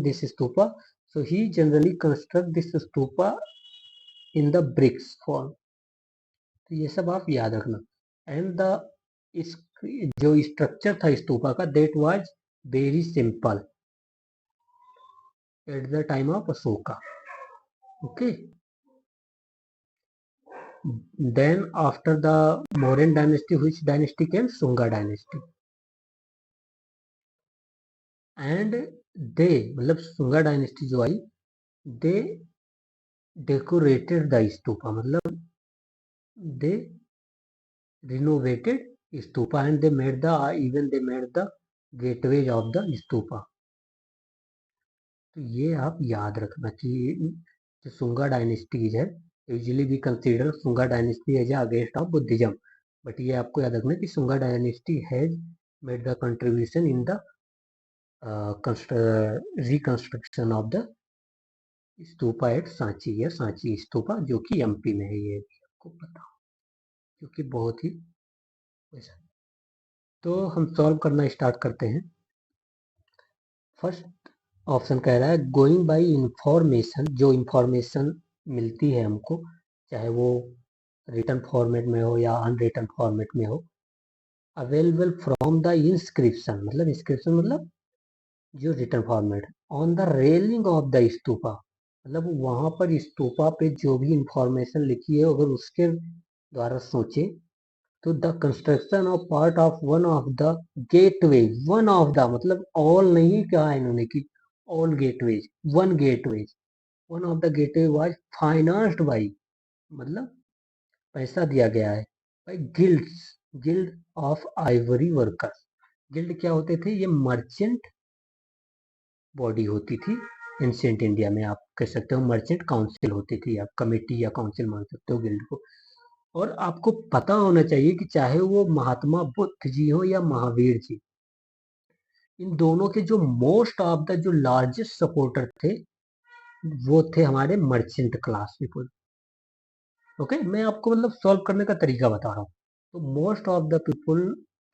this stupa. So he generally construct this stupa in the bricks form. तो ये सब आप याद रखना. एंड द इस जो स्ट्रक्चर था स्तूपा का, that was very simple at the time of Ashoka. Okay. Then after the Mauryan dynasty, which dynasty came? Sunga dynasty. And they, मतलब Sunga dynasty जो आई, they decorated the stupa, मतलब they renovated stupa and they made the even they made the gateways of the stupa. तो ये आप याद रखना कि जो सुंगा डायनेस्टीज है, usually we consider Sunga dynasty as against of Buddhism, but ये आपको याद रखना कि Sunga dynasty has made the contribution in the reconstruction of the stupa at Sanchi या सांची स्तूपा, जो कि एमपी में है. ये भी आपको पता हो क्योंकि बहुत ही वैसा. तो हम सॉल्व करना स्टार्ट करते हैं. फर्स्ट ऑप्शन कह रहा है गोइंग बाय इंफॉर्मेशन, जो इंफॉर्मेशन मिलती है हमको, चाहे वो रिटन फॉर्मेट में हो या अनरिटन फॉर्मेट में हो, अवेलेबल फ्रॉम द इंस्क्रिप्शन, मतलब इंस्क्रिप्शन मतलब जो written format, on the railing of the stupa, मतलब वहां पर स्तूपा पे जो भी इंफॉर्मेशन लिखी है अगर उसके द्वारा सोचे तो the construction of part of one of the gateway, one of the मतलब ऑल नहीं कहा इन्होंने कि all gateways, one gateways, one of the gateway was financed by, मतलब पैसा दिया गया है by guilds, guild of Ivory workers. Guild क्या होते थे? ये मर्चेंट बॉडी होती थी एंशिएंट इंडिया में. आप कह सकते हो मर्चेंट काउंसिल होती थी, आप कमेटी या काउंसिल मान सकते हो गिल्ड को. और आपको पता होना चाहिए कि चाहे वो महात्मा बुद्ध जी हो या महावीर जी, इन दोनों के जो मोस्ट ऑफ द जो लार्जेस्ट सपोर्टर थे वो थे हमारे मर्चेंट क्लास पीपल. ओके, मैं आपको मतलब सॉल्व करने का तरीका बता रहा हूँ. तो मोस्ट ऑफ द पीपल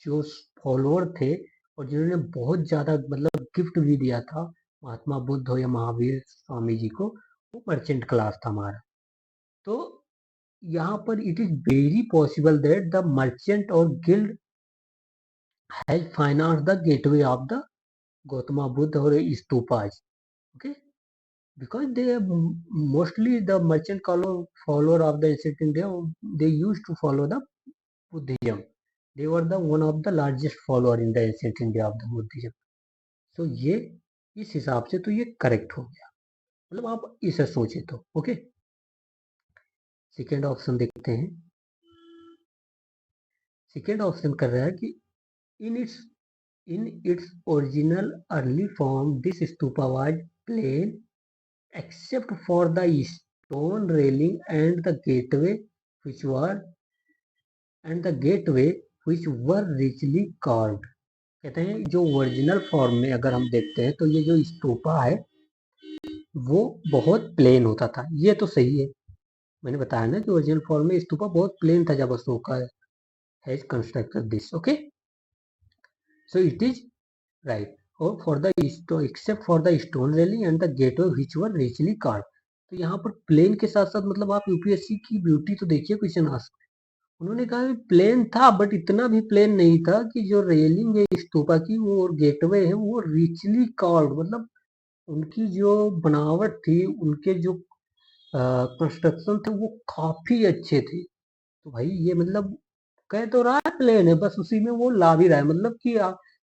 जो फॉलोअर थे और जिन्होंने बहुत ज्यादा मतलब गिफ्ट भी दिया था महात्मा बुद्ध हो या महावीर स्वामी जी को, वो मर्चेंट क्लास था हमारा. तो यहाँ पर it is very possible that the merchant और guild has financed the gateway of the Gautam Buddha और stupas. Okay, because they mostly the merchant follower of the ancient India, they used to follow the Buddhism. They were the one of the largest follower in the ancient India of the Buddhism. So ये इस हिसाब से तो ये correct हो गया, मतलब आप इसे सोचे तो. ओके, सेकेंड ऑप्शन देखते हैं. सेकेंड ऑप्शन कर रहा है कि in its original early form this stupa was plain except for the stone railing and the gateway which were richly carved. कहते हैं जो ओरिजिनल फॉर्म में अगर हम देखते हैं तो ये जो स्तूपा है वो बहुत प्लेन होता था. ये तो सही है, मैंने बताया ना कि ओरिजिनल फॉर्म में स्तूपा बहुत प्लेन था जब Ashoka has constructed this. Okay, so it is right. और for the except for the stone railing and the gateway which were richly carved. तो यहाँ पर प्लेन के साथ साथ मतलब आप यूपीएससी की ब्यूटी तो देखिए क्वेश्चन आंसर. उन्होंने कहा प्लेन था बट इतना भी प्लेन नहीं था कि जो रेलिंग है स्तूपा की वो और गेटवे है वो रिचली कार्व्ड, मतलब उनकी जो बनावट थी, उनके जो कंस्ट्रक्शन थे वो काफी अच्छे थे. तो भाई ये मतलब कह तो रहा है प्लेन है, बस उसी में वो ला भी रहा है, मतलब कि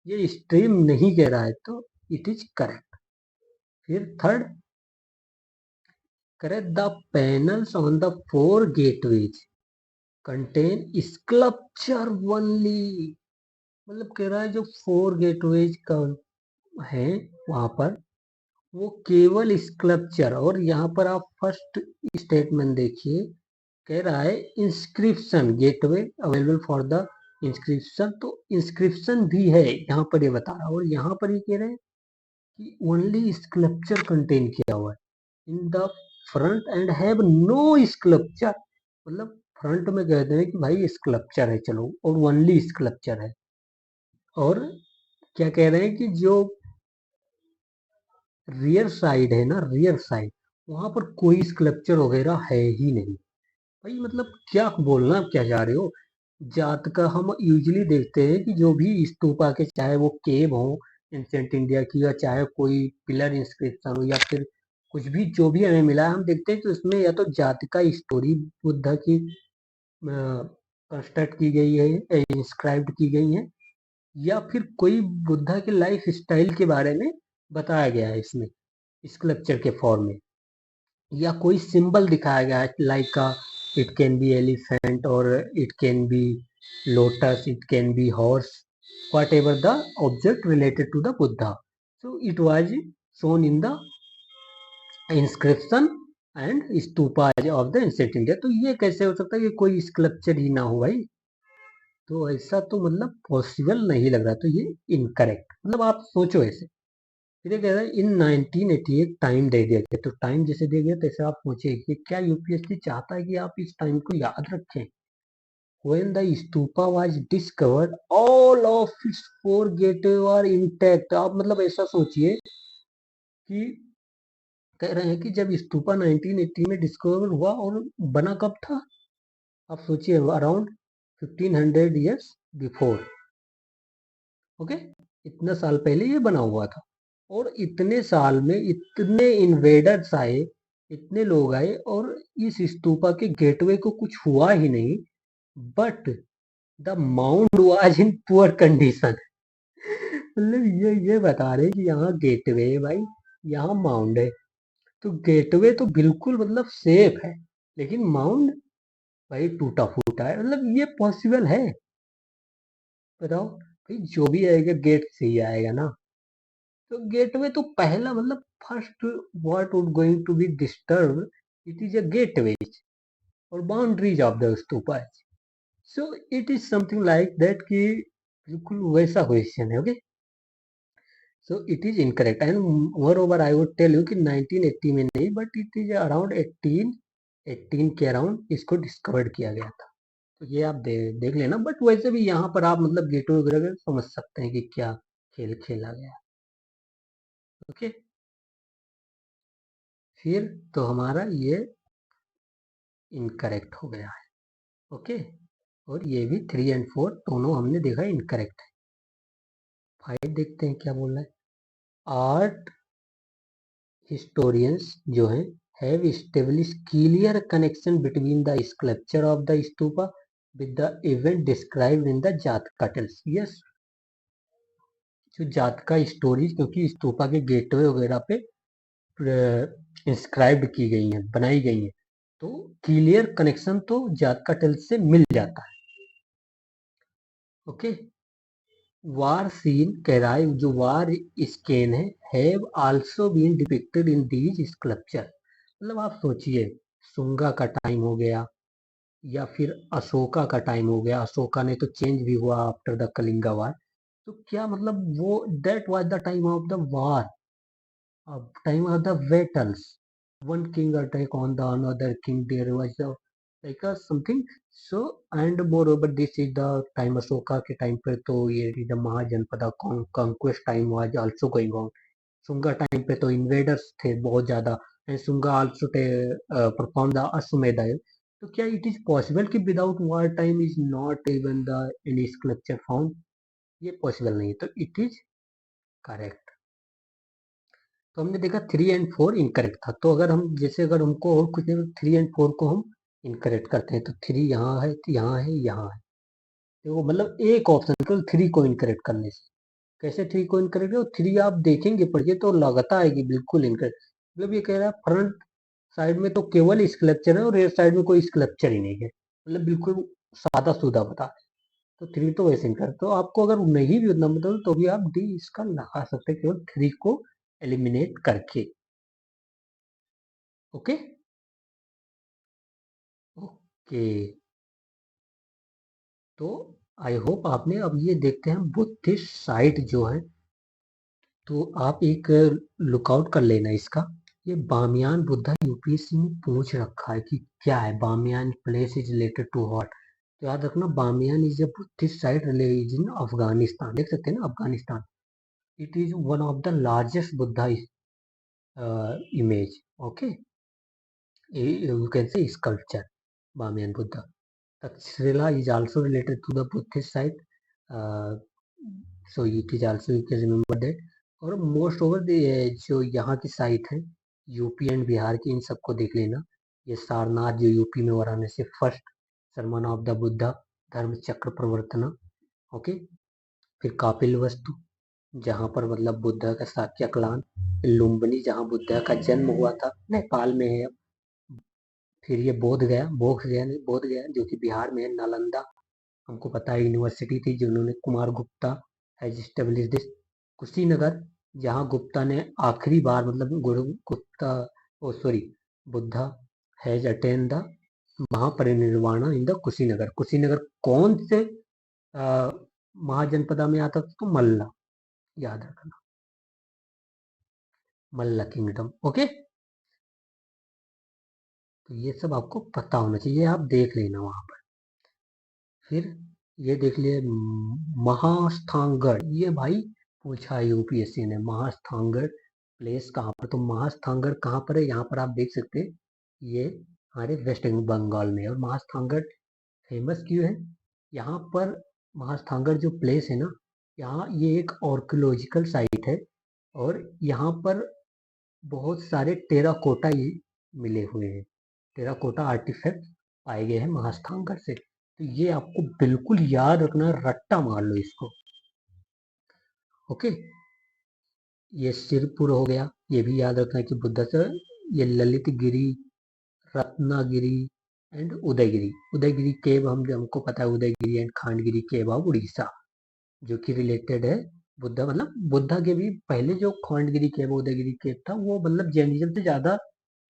ये स्ट्रीम नहीं कह रहा है. तो इट इज करेक्ट. फिर third correct the panels on the 4 gateways contain sculpture only, मतलब कह रहा है जो 4 गेटवेज का है वहां पर वो केवल स्कल्पचर. और यहाँ पर आप फर्स्ट स्टेटमेंट देखिए, कह रहा है inscription gateway available for the inscription. तो इंस्क्रिप्शन भी है यहाँ पर ये बता रहा है. और यहाँ पर ये कह रहे हैं कि ओनली स्कल्पचर कंटेन किया हुआ है in the front and have no sculpture, मतलब फ्रंट में कहते हैं कि भाई स्कल्पचर है चलो, और ओनली स्कल्पचर है. और क्या कह रहे हैं कि जो रियर साइड है ना, रियर साइड, वहां पर कोई स्कल्पचर वगैरह है ही नहीं। भाई मतलब क्या बोलना क्या चाह रहे हो? जात का हम यूजली देखते हैं कि जो भी स्तूपा के, चाहे वो केव हो एंशियंट इंडिया की, या चाहे कोई पिलर इंस्क्रिप्शन हो, या फिर कुछ भी जो भी हमें मिला है, हम देखते हैं कि उसमें या तो जात का स्टोरी बुद्धा की कंस्ट्रक्ट की गई है, इंस्क्राइब्ड की गई है, या फिर कोई बुद्धा के लाइफ स्टाइल के बारे में बताया गया है इसमें स्कल्पचर के फॉर्म में, या कोई सिंबल दिखाया गया है, like it can be elephant, और it can be lotus, it can be horse, whatever the object related to the Buddha, so it was shown in the inscription and stupas of the ancient India. तो ये कैसे हो सकता है कि कोई sculpture ही ना हो भाई? तो ऐसा तो मतलब पॉसिबल नहीं लग रहा, तो ये इनकरेक्ट, मतलब आप सोचो ऐसे। फिर ये कह रहा है इन 1988 टाइम दे दिया गया, तो टाइम जैसे दिया गया तैसे आप सोचिए कि क्या यूपीएससी चाहता है कि आप इस टाइम को याद रखें? When the stupa was discovered, all of its four gateways were intact। आप मतलब ऐसा सोचिए कि कह रहे हैं कि जब स्तूपा 1980 में डिस्कवर हुआ, और बना कब था? आप सोचिए, अराउंड 1500 ईयर्स बिफोर। ओके, इतना साल पहले ये बना हुआ था, और इतने साल में इतने इन्वेडर्स आए, इतने लोग आए, और इस स्तूपा के गेटवे को कुछ हुआ ही नहीं, but the mount was in poor condition. मतलब ये बता रहे कि यहाँ गेटवे है भाई, यहाँ माउंट है, तो गेटवे तो बिल्कुल मतलब सेफ है, लेकिन माउंट भाई टूटा फूटा है। मतलब ये पॉसिबल है? बताओ भाई, जो भी आएगा गेट से ही आएगा ना। तो गेटवे तो पहला मतलब first what would going to be disturb, it is a gateway और boundaries of the stupa. So it is something like that कि बिल्कुल वैसा क्वेश्चन है। Okay, so it is incorrect, and moreover I would tell you कि 1980 में नहीं, but it is around 18 के around इसको डिस्कवर्ड किया गया था। तो ये आप देख लेना, बट वैसे भी यहाँ पर आप मतलब गेटवे वगैरह समझ सकते हैं कि क्या खेल खेला गया। ओके, फिर तो हमारा ये इनकरेक्ट हो गया है। ओके, और ये भी 3 और 4 दोनों हमने देखा इनकरेक्ट है। 5 देखते हैं क्या बोल रहा है। आर्ट हिस्टोरियंस जो है have established clear connection between the sculpture of the stupa with the event described in the Jatka tales। yes, जो जातका स्टोरीज, क्योंकि स्तूपा के गेटवे वगैरह पे इंस्क्राइब्ड की गई हैं, बनाई गई हैं, तो क्लियर कनेक्शन तो जातका टेल्स से मिल जाता है। ओके, वार सीन कह रहा है, जो वार स्केन है, have also been depicted in these sculpture. मतलब आप सोचिए, सुंगा का टाइम हो गया, या फिर अशोका का टाइम हो गया, अशोका ने तो चेंज भी हुआ आफ्टर द कलिंगा वार, तो क्या मतलब वो that was the time of the war, time of the battles, one king attack on the another king, there was a like a something, so and moreover this is the time Ashoka के time पे, तो ये the महाजनपद conquest time was also going on। Sunga time पे तो invaders थे बहुत ज्यादा, and Sunga also perform the अश्वमेध यज्ञ। तो क्या इट इज पॉसिबल कि without war time is not even the any sculpture found? ये पॉसिबल नहीं है, तो इट इज करेक्ट। तो हमने देखा 3 और 4 इनकरेक्ट था, तो अगर हम जैसे अगर हमको और कुछ नहीं, 3 और 4 को हम इनकरेक्ट करते हैं, तो 3 यहाँ है, यहाँ है, यहाँ है, तो मतलब एक ऑप्शन केवल 3 को इनकरेक्ट करने से। कैसे 3 को इनकरेक्ट है? 3 आप देखेंगे पढ़िए तो लगता है कि बिल्कुल इनकरेक्ट, मतलब ये कह रहा है फ्रंट साइड में तो केवल स्कल्पचर है, और रेयर साइड में कोई स्कल्पचर ही नहीं है, मतलब बिल्कुल सादा सुधा बता। तो 3 तो वैसे इनकरेक्ट, तो आपको अगर नहीं भी उतना मतलब तो भी आप डी इसका लगा सकते हैं, केवल 3 को एलिमिनेट करके। ओके, ओके, तो आई होप आपने, अब ये देखते हैं बुद्धिस्ट साइट जो है, तो आप एक लुकआउट कर लेना इसका। ये बामियान बुद्धा यूपीएससी में पूछ रखा है कि क्या है Bamiyan place is related to what. तो याद रखना, Bamiyan is a Buddhist site religion Afghanistan, देख सकते हैं ना Afghanistan. It is one of the largest Buddha image. Okay, you can say sculpture. Bamiyan Buddha. Takshashila is also related to the Buddhist site. So it is also, you can remember that. और most over जो यहाँ की site है UP and Bihar की, इन सबको देख लेना. ये सारनाथ जो यूपी में, Varanasi first sermon of the Buddha, धर्म चक्र प्रवर्तना. ओके, फिर कापिल वस्तु जहाँ पर मतलब बुद्धा का शाक्य क्लान, लुम्बिनी जहाँ बुद्धा का जन्म हुआ था, नेपाल में है. फिर ये बोध गया जो कि बिहार में है. नालंदा हमको पता है यूनिवर्सिटी थी जिन्होंने Kumar Gupta has establish this. Kushinagar जहाँ गुप्ता ने आखिरी बार मतलब Buddha has attain the Mahaparinirvan in the Kushinagar. Kushinagar कौन से महाजनपदा में आता था? तो मल्ला, याद रखना, मल्ला किंगडम. ओके, तो ये सब आपको पता होना चाहिए, आप देख लेना वहां पर. फिर ये देख लिए महास्थांगढ़. ये भाई पूछा है यूपीएससी ने, महास्थांगढ़ प्लेस कहाँ पर? तो महास्थांगढ़ कहाँ पर है? यहाँ पर आप देख सकते हैं, ये हमारे वेस्ट बंगाल में. और महास्थांगढ़ फेमस क्यों है? यहाँ पर महास्थांगढ़ जो प्लेस है ना, यहाँ ये एक आर्कियोलॉजिकल साइट है और यहाँ पर बहुत सारे टेराकोटा ये मिले हुए हैं. टेराकोटा आर्टिफैक्ट पाए गए हैं महास्थांगढ़ से. तो ये आपको बिल्कुल याद रखना, रट्टा मार लो इसको. ओके, ये सिरपुर हो गया, ये भी याद रखना कि बुद्धा से. ये ललितगिरी, रत्नागिरी एंड उदयगिरी. उदयगिरी केव हमको पता है, Udayagiri and Khandagiri cave of Orissa, जो कि रिलेटेड है बुद्धा. मतलब बुद्धा के भी पहले जो खांडगिरी केव, उदयगिरी केव था, वो मतलब जैनिज्म से ज्यादा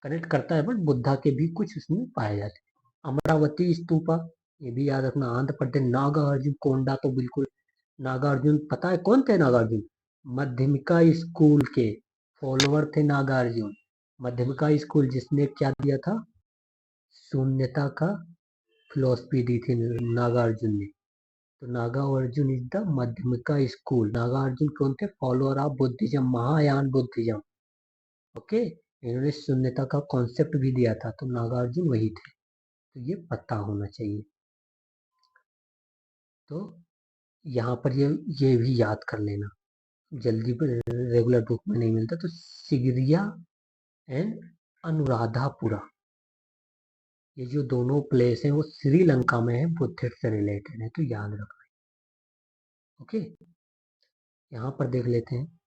कनेक्ट करता है, बट बुद्धा के भी कुछ उसमें पाए जाते हैं. अमरावती स्तूपा, ये भी याद रखना. आंध्र प्रदेश. नागार्जुन कोंडा, तो बिल्कुल नागार्जुन पता है कौन थे नागार्जुन? मध्यमिका स्कूल के फॉलोअर थे नागार्जुन. मध्यमिका स्कूल जिसने क्या दिया था? शून्यता का फिलोसफी दी थी नागार्जुन ने. तो Nagarjuna is the Madhyamika school. Nagarjuna कौन थे? Follower of Buddhism, Mahayana Buddhism. Okay, इन्होंने शून्यता का कॉन्सेप्ट भी दिया था, तो नागार्जुन वही थे. तो ये पता होना चाहिए. तो यहाँ पर ये भी याद कर लेना, जल्दी रेगुलर बुक में नहीं मिलता. तो सिगिरिया एंड अनुराधापुरा, ये जो दोनों प्लेस हैं वो श्रीलंका में है, बुद्धिस्ट से रिलेटेड है, तो याद रखना. ओके, यहाँ पर देख लेते हैं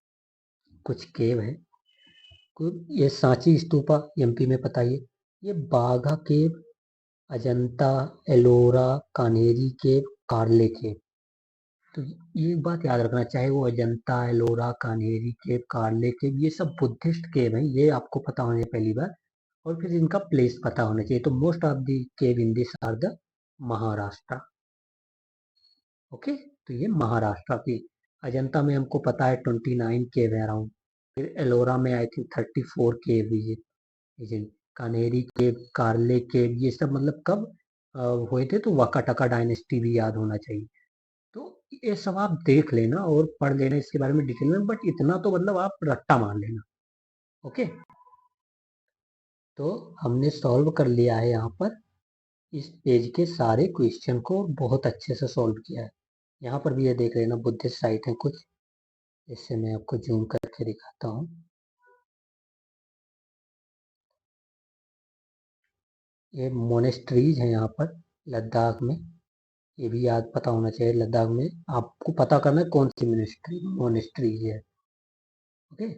कुछ केव है. ये सांची स्तूपा एमपी में, पता ये बाघा केव, अजंता, एलोरा, कान्हेरी केव, कार्ले केव. तो ये बात याद रखना, चाहे वो अजंता, एलोरा, कान्हेरी केव, कार्ले केव, ये सब बुद्धिस्ट केव हैं, ये आपको पता होने पहली बार. और फिर इनका प्लेस पता होना चाहिए. तो most of the cave in this are the Maharashtra. Okay, तो ये महाराष्ट्र की. अजंता में हमको पता है 29 केव है अराउंड. फिर एलोरा में I think 34 cave visit. Kanheri cave, Karle cave, ये सब मतलब कब हुए थे? तो वाकाटका डायनेस्टी भी याद होना चाहिए. तो ये सब आप देख लेना और पढ़ लेना इसके बारे में डिटेल में, बट इतना तो मतलब आप रट्टा मार लेना. ओके, तो हमने सॉल्व कर लिया है यहाँ पर इस पेज के सारे क्वेश्चन को, बहुत अच्छे से सॉल्व किया है. यहाँ पर भी ये देख लेना, बुद्धिस्ट साइट है कुछ, इससे मैं आपको जूम करके दिखाता हूँ. ये मोनेस्ट्रीज है यहाँ पर लद्दाख में, ये भी याद पता होना चाहिए. लद्दाख में आपको पता करना है कौन सी मोनेस्ट्रीज है. ओके,